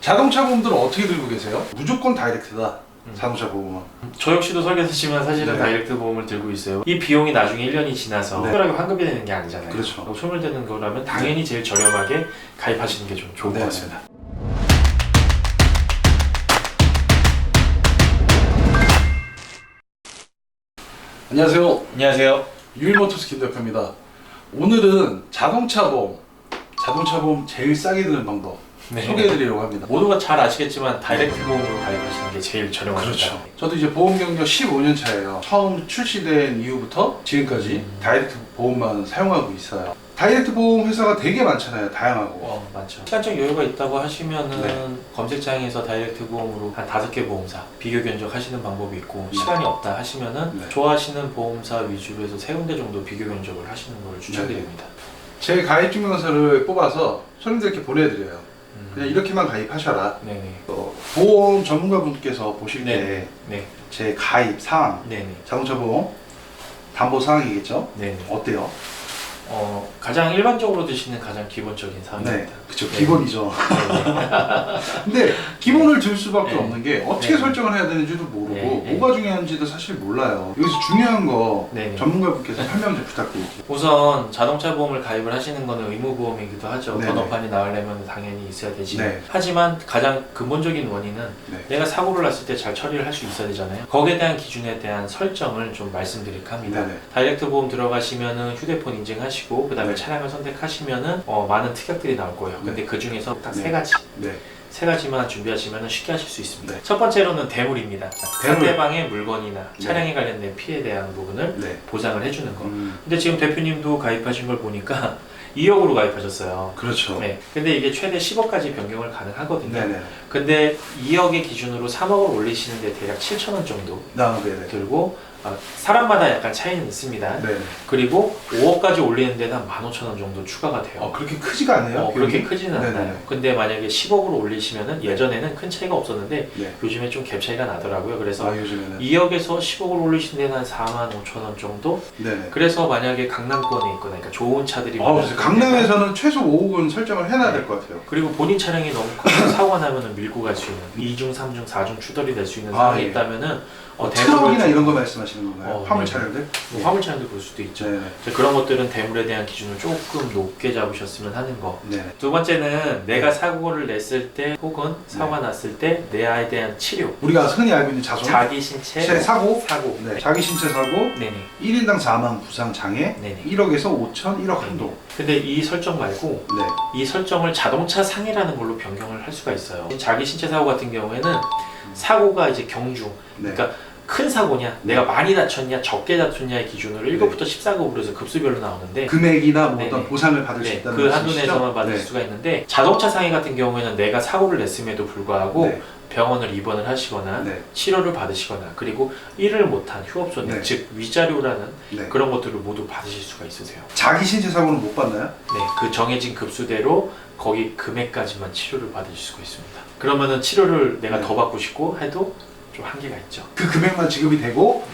자동차 보험들은 어떻게 들고 계세요? 무조건 다이렉트다. 자동차 보험은. 저 역시도 설계사지만 사실은 네. 다이렉트 보험을 들고 있어요. 이 비용이 나중에 1년이 지나서 네. 특별하게 환급이 되는 게 아니잖아요. 그렇죠. 소멸되는 거라면 당연히 제일 저렴하게 가입하시는 게 좀 좋을 네. 것 같습니다. 안녕하세요. 안녕하세요. 유일모터스 김 대표입니다. 오늘은 자동차 보험 제일 싸게 드는 방법 네. 소개해드리려고 합니다. 모두가 잘 아시겠지만 다이렉트 보험으로 가입하시는 게 제일 저렴합니다. 그렇죠. 저도 이제 보험 경력 15년 차예요. 처음 출시된 이후부터 지금까지 다이렉트 보험만 사용하고 있어요. 다이렉트 보험 회사가 되게 많잖아요. 다양하고. 많죠. 시간적 여유가 있다고 하시면은 네. 검색창에서 다이렉트 보험으로 한 5개 보험사 비교 견적하시는 방법이 있고, 네. 시간이 없다 하시면은 네. 좋아하시는 보험사 위주로 해서 3군데 정도 비교 견적을 하시는 걸 추천드립니다. 제 가입 증명서를 뽑아서 손님들께 보내드려요. 그냥 이렇게만 가입하셔라. 네네. 보험 전문가분께서 보실 네. 때 제 가입 사항, 네네. 자동차 보험 담보 사항이겠죠? 네네. 어때요? 가장 일반적으로 드시는 가장 기본적인 사항입니다. 네, 그쵸. 네. 기본이죠. 네네. 근데 기본을 들 수밖에 네. 없는 게 어떻게 네. 설정을 해야 되는지도 모르고 네. 뭐가 중요한지도 사실 몰라요. 여기서 중요한 거 네. 전문가분께서 설명 좀 부탁드릴게요. 우선 자동차 보험을 가입을 하시는 것은 의무보험이기도 하죠. 네네. 번호판이 나오려면 당연히 있어야 되지. 네. 하지만 가장 근본적인 원인은 네. 내가 사고를 났을 때 잘 처리를 할 수 있어야 되잖아요. 거기에 대한 기준에 대한 설정을 좀 말씀드릴까 합니다. 네네. 다이렉트 보험 들어가시면은 휴대폰 인증하시고 그 다음에 네. 차량을 선택하시면은 많은 특약들이 나올 거예요. 근데 그 중에서 딱 네. 3가지. 네. 3가지만 준비하시면 쉽게 하실 수 있습니다. 네. 첫 번째로는 대물입니다. 대물. 상대방의 물건이나 네. 차량에 관련된 피해에 대한 부분을 네. 보장을 해주는 거. 음, 근데 지금 대표님도 가입하신 걸 보니까 2억으로 가입하셨어요. 그렇죠. 네. 근데 이게 최대 10억까지 변경을 가능하거든요. 네네. 근데 2억의 기준으로 3억을 올리시는데 대략 7천원 정도 네네. 들고, 사람마다 약간 차이는 있습니다. 네. 그리고 5억까지 올리는 데는 한 15,000원 정도 추가가 돼요. 그렇게 크지가 않네요. 그렇게 비용이? 크지는 않아요. 네네네. 근데 만약에 10억으로 올리시면은 예전에는 큰 차이가 없었는데 네. 요즘에 좀 갭 차이가 나더라고요. 그래서 요즘에는. 2억에서 10억을 올리신 데는 한 45,000원 정도? 네네. 그래서 만약에 강남권에 있거나 그러니까 좋은 차들이 그래서 강남에서는 최소 5억은 설정을 해놔야 될 것 같아요. 그리고 본인 차량이 너무 커서 사고가 나면은 밀고 갈 수 있는 2중, 3중, 4중 추돌이 될 수 있는 상황이 예. 있다면은 트럭이나 이런 거 말씀하시는 건가요? 화물 네. 차량들? 뭐 화물 차량도 그럴 수도 있죠. 네. 그래서 그런 것들은 대물에 대한 기준을 조금 높게 잡으셨으면 하는 거. 네. 두 번째는 내가 사고를 냈을 때 혹은 사고가 났을 때 내 아이에 대한 치료, 우리가 흔히 알고 있는 자손, 자기 신체 사고, 사고. 네. 자기 신체 사고, 네네. 1인당 4만 부상 장애, 네네. 1억에서 5천, 1억 한도. 근데 이 설정 말고 네. 이 설정을 자동차 상해라는 걸로 변경을 할 수가 있어요. 자기 신체 사고 같은 경우에는 사고가 이제 경중, 네. 그러니까 큰 사고냐, 내가 많이 다쳤냐, 적게 다쳤냐의 기준으로 1급부터 14급으로 해서 급수별로 나오는데 금액이나 뭐 네네. 어떤 보상을 받을 수 네, 있다는 그 한도 말씀이시죠? 내에서만 받을 네. 수가 있는데 자동차 상해 같은 경우에는 내가 사고를 냈음에도 불구하고 네. 병원을 입원을 하시거나 네. 치료를 받으시거나 그리고 일을 못한 휴업손해, 네. 즉 위자료라는 네. 그런 것들을 모두 받으실 수가 있으세요. 자기 신체 사고는 못 받나요? 네, 그 정해진 급수대로 거기 금액까지만 치료를 받으실 수가 있습니다. 그러면은 치료를 내가 네. 더 받고 싶고 해도 좀 한계가 있죠. 그 금액만 지급이 되고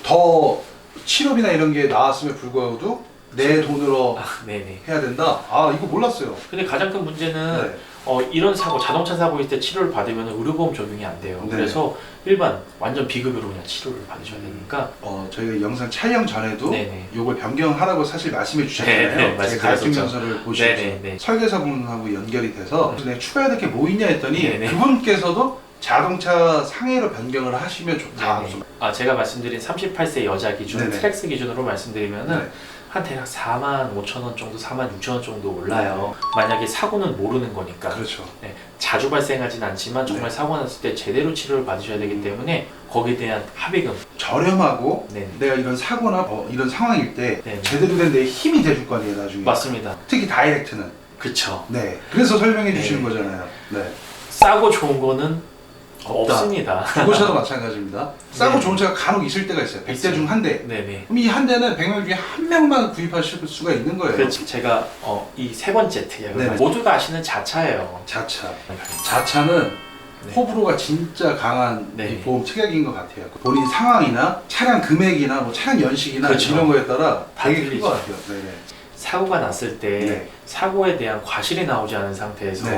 더 치료비나 이런 게 나왔음에 불구하고도 내 돈으로 네네. 해야 된다? 이거 몰랐어요. 근데 가장 큰 문제는 네. 이런 사고, 자동차 사고일 때 치료를 받으면 의료보험 적용이 안 돼요. 네. 그래서 일반 완전 비급여로 그냥 치료를 받으셔야 되니까. 저희가 영상 촬영 전에도 네네. 요걸 변경하라고 사실 말씀해 주셨잖아요. 네, 네, 제 가입 말씀드렸었죠. 증명서를 보시면서 네네. 설계사분하고 연결이 돼서 내가 추가해야 될 게 뭐 있냐 했더니 네네. 그분께서도 자동차 상해로 변경을 하시면 좋다. 네네. 제가 말씀드린 38세 여자 기준, 네네. 트랙스 기준으로 말씀드리면은 네. 한 대략 45,000원 정도, 46,000원 정도 올라요. 만약에 사고는 모르는 거니까. 그렇죠. 네, 자주 발생하진 않지만 정말 네. 사고 났을 때 제대로 치료를 받으셔야 되기 때문에 거기에 대한 합의금. 저렴하고 네. 내가 이런 사고나 이런 상황일 때 네네. 제대로 된 내 힘이 돼줄 거 아니에요 나중에. 맞습니다. 특히 다이렉트는. 그쵸. 네. 그래서 설명해 주시는 네. 거잖아요. 네. 싸고 좋은 거는 없다. 없습니다. 중고차도 마찬가지입니다. 싸고 네. 좋은 차가 간혹 있을 때가 있어요. 100대 중 한 대. 네네. 그럼 이 한 대는 100명 중에 한 명만 구입하실 수가 있는 거예요. 그렇죠. 제가 이 세 번째 특약을 네. 모두가 아시는 자차예요. 자차. 자차는 네. 호불호가 진짜 강한 네. 이 보험 특약인 것 같아요. 본인 상황이나 차량 금액이나 뭐 차량 연식이나 그렇죠. 이런 거에 따라 다 되게 큰 틀리죠. 것 같아요. 네. 사고가 났을 때 네. 사고에 대한 과실이 나오지 않은 상태에서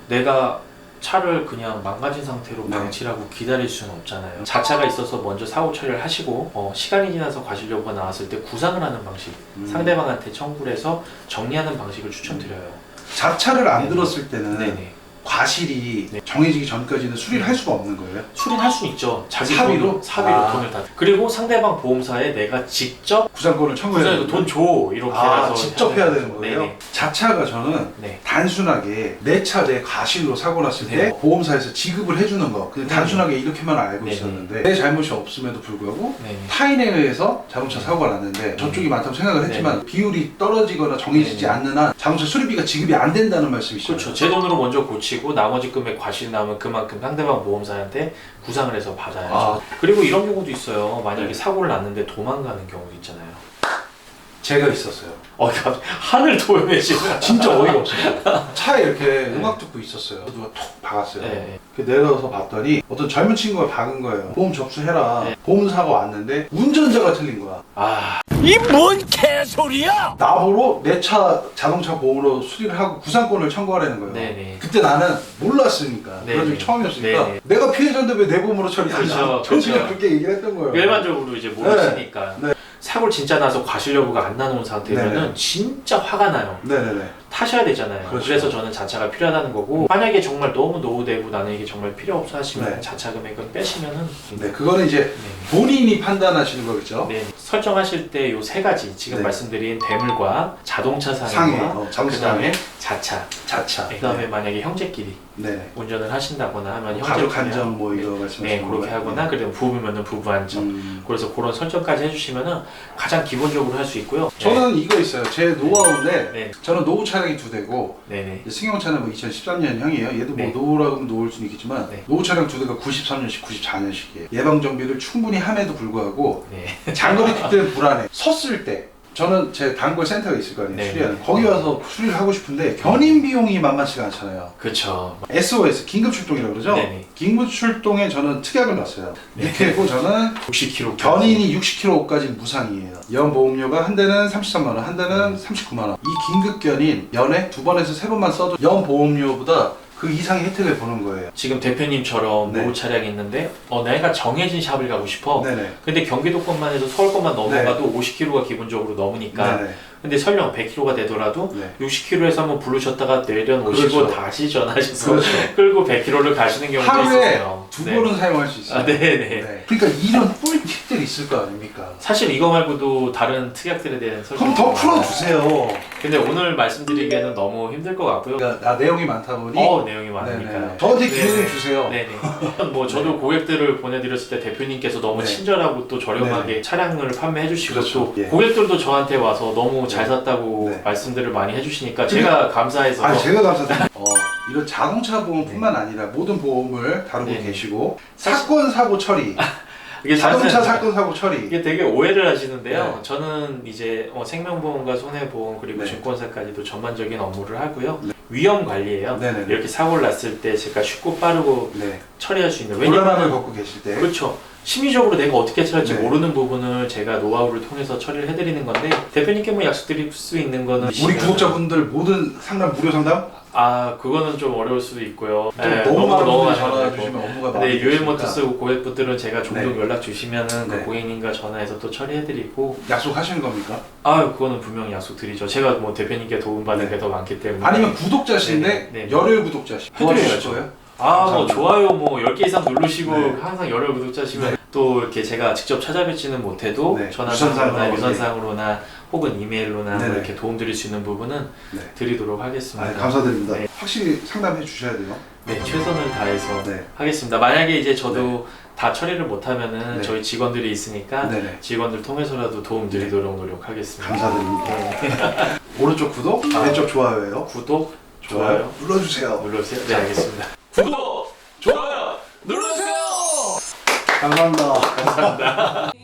네. 내가 차를 그냥 망가진 상태로 네. 방치하고 기다릴 수는 없잖아요. 자차가 있어서 먼저 사고 처리를 하시고 시간이 지나서 과실여부가 나왔을 때 구상을 하는 방식, 상대방한테 청구를 해서 정리하는 방식을 추천드려요. 자차를 안 네네. 들었을 때는 네네. 과실이 네. 정해지기 전까지는 수리를 할 수가 없는 거예요? 수리할 수는 있죠. 자기 사비로? 돈, 사비로 아. 돈을 다. 그리고 상대방 보험사에 내가 직접 구상권을 청구해야 구상해서 되는 돈 줘 이렇게 해서 직접 해야 되는 거예요? 네네. 자차가 저는 네. 단순하게 내 차 내 과실로 사고 났을 때 네. 보험사에서 지급을 해주는 거 그냥 네. 단순하게 이렇게만 알고 네. 있었는데 내 잘못이 없음에도 불구하고 네네. 타인에 의해서 자동차 사고가 났는데 저쪽이 많다고 생각을 했지만 비율이 떨어지거나 정해지지 네네. 않는 한 자동차 수리비가 지급이 안 된다는 말씀이시죠? 그렇죠. 제 돈으로 먼저 고치고 나머지 금액 과실 나오면 그만큼 상대방 보험사한테 구상을 해서 받아야죠. 아. 그리고 이런 경우도 있어요. 만약에 네. 사고를 났는데 도망가는 경우도 있잖아요. 제가 있었어요. 하늘 도연해지는. 진짜 어이가 없어요. 차에 이렇게 음악 듣고 있었어요. 누가 톡 박았어요. 네. 내려서 봤더니 어떤 젊은 친구가 박은 거예요. 보험 접수해라. 네. 보험사가 왔는데 운전자가 틀린 거야. 아, 이 뭔 개소리야! 나보고 내 차 자동차 보험으로 수리를 하고 구상권을 청구하라는 거예요. 네네. 그때 나는 몰랐으니까 네네. 그런 적이 처음이었으니까 네네. 내가 피해자인데 왜 내 보험으로 처리하냐. 그렇죠, 전 그냥 그렇죠. 그렇게 얘기를 했던 거예요. 일반적으로 이제 모르시니까. 네. 사고를 진짜 나서 과실 여부가 안 나놓은 상태면은 네네. 진짜 화가 나요. 네네네. 타셔야 되잖아요. 그렇죠. 그래서 저는 자차가 필요하다는 거고, 만약에 정말 너무 노후되고 나는 이게 정말 필요 없어 하시면 네. 자차 금액은 빼시면은 네, 그거는 이제 본인이 판단하시는 거겠죠. 네. 설정하실 때 요 세 가지 지금 네. 말씀드린 대물과 자동차 상해, 상해와 자동차 그다음에 자차, 자차. 그다음에 만약에 형제끼리 네. 운전을 하신다거나 하면 가족 형제끼리 한정 뭐 이거 말씀하시는 네, 그렇게 거예요? 하거나 그다음 부부면은 부부 한정. 그래서 그런 설정까지 해주시면은 가장 기본적으로 할 수 있고요. 저는 이거 있어요. 제 노하우인데 네. 저는 노후 차량이 2대고 네네. 승용차는 뭐 2013년형이에요. 얘도 뭐 네. 노후라고 하면 노후일 수는 있겠지만 네. 노후 차량 2대가 93년식, 94년식이에요. 예방 정비를 충분히 함에도 불구하고 네. 장거리 뛸 때는 불안해. 섰을 때 저는 제 단골 센터가 있을 거 아니에요. 네. 수리하는. 거기 와서 수리를 하고 싶은데 견인 비용이 만만치가 않잖아요. 그렇죠. SOS 긴급 출동이라고 그러죠? 네네. 긴급 출동에 저는 특약을 놨어요. 네. 이렇게 했고 저는 60km. 견인이 60km까지 무상이에요. 연 보험료가 한 대는 33만 원, 한 대는 39만 원. 이 긴급 견인 연에 2번에서 3번만 써도 연 보험료보다 그 이상의 혜택을 보는 거예요. 지금 대표님처럼 네. 노후 차량이 있는데 내가 정해진 샵을 가고 싶어. 네네. 근데 경기도권만 해도 서울권만 넘어가도 50km가 기본적으로 넘으니까. 네네. 근데 설령 100km가 되더라도 네. 60km에서 한번 부르셨다가 내려놓으시고 그렇죠. 다시 전화하셔서 그렇죠. 끌고 100km를 가시는 경우도 하루에 있어요. 두 네. 번은 사용할 수 있어요. 아, 네네. 네. 그러니까 이런 꿀팁들이 있을 거 아닙니까? 사실 이거 말고도 다른 특약들에 대한 그럼 설명. 더 풀어주세요. 근데 오늘 말씀드리기에는 너무 힘들 것 같고요. 그러니까 내용이 많다 보니 내용이 많으니까. 네네. 저한테 기회 좀 네네. 주세요. 네네. 뭐 저도 고객들을 보내드렸을 때 대표님께서 너무 네. 친절하고 또 저렴하게 네네. 차량을 판매해주시고 그렇죠. 또 예. 고객들도 저한테 와서 너무 잘 네. 샀다고 네. 말씀들을 많이 해주시니까 제가 감사해서 아, 제가 감사드립니다. 이런 자동차 보험뿐만 아니라 모든 보험을 다루고 네. 계시고 사실- 사건 사고 처리, 이게 자동차 사실- 사건 사고 처리. 이게 되게 오해를 하시는데요. 네. 저는 이제 생명보험과 손해보험 그리고 네. 증권사까지도 전반적인 업무를 하고요. 네. 위험 관리예요. 네네. 이렇게 사고를 났을 때 제가 쉽고 빠르고 네. 처리할 수 있는. 곤란함을 왜냐면 겪고 계실 때. 그렇죠. 심리적으로 내가 어떻게 처리할지 네. 모르는 부분을 제가 노하우를 통해서 처리를 해드리는 건데 대표님께 뭐 약속드릴 수 있는 거는 우리 구독자분들 모든 상담 무료 상담? 그거는 좀 어려울 수도 있고요. 좀 네, 너무 많은 분들이 많이 전화 되고. 주시면 업무가 근데 많이 유일모터 되시니까 쓰고 고객분들은 제가 종종 네. 연락 주시면은 네. 그 고객님과 전화해서 또 처리해드리고 약속하시는 겁니까? 그거는 분명히 약속드리죠. 제가 뭐 대표님께 도움받은 네. 게 더 많기 때문에 아니면 구독자신데 네, 네. 열혈 구독자시 해드려야죠. 도와주실 거예요? 뭐 감사합니다. 좋아요 뭐 10개 이상 누르시고 네. 항상 열혈 구독자시면 네. 또 이렇게 제가 직접 찾아뵙지는 못해도 네. 전화상으로나 유선상으로, 유선상으로나 혹은 이메일로나 뭐 네네. 이렇게 도움드릴 수 있는 부분은 네. 드리도록 하겠습니다. 감사드립니다. 네. 확실히 상담해 주셔야 돼요. 네, 최선을 다해서 네. 하겠습니다. 만약에 이제 저도 다 처리를 못하면은 네. 저희 직원들이 있으니까 네네. 직원들 통해서라도 도움 드리도록 노력하겠습니다. 감사드립니다. 네. 오른쪽 구독, 왼쪽 좋아요예요. 구독, 좋아요 눌러주세요. 눌러주세요. 네, 알겠습니다. 구독, 좋아요 눌러주세요. 감사합니다. 감사합니다.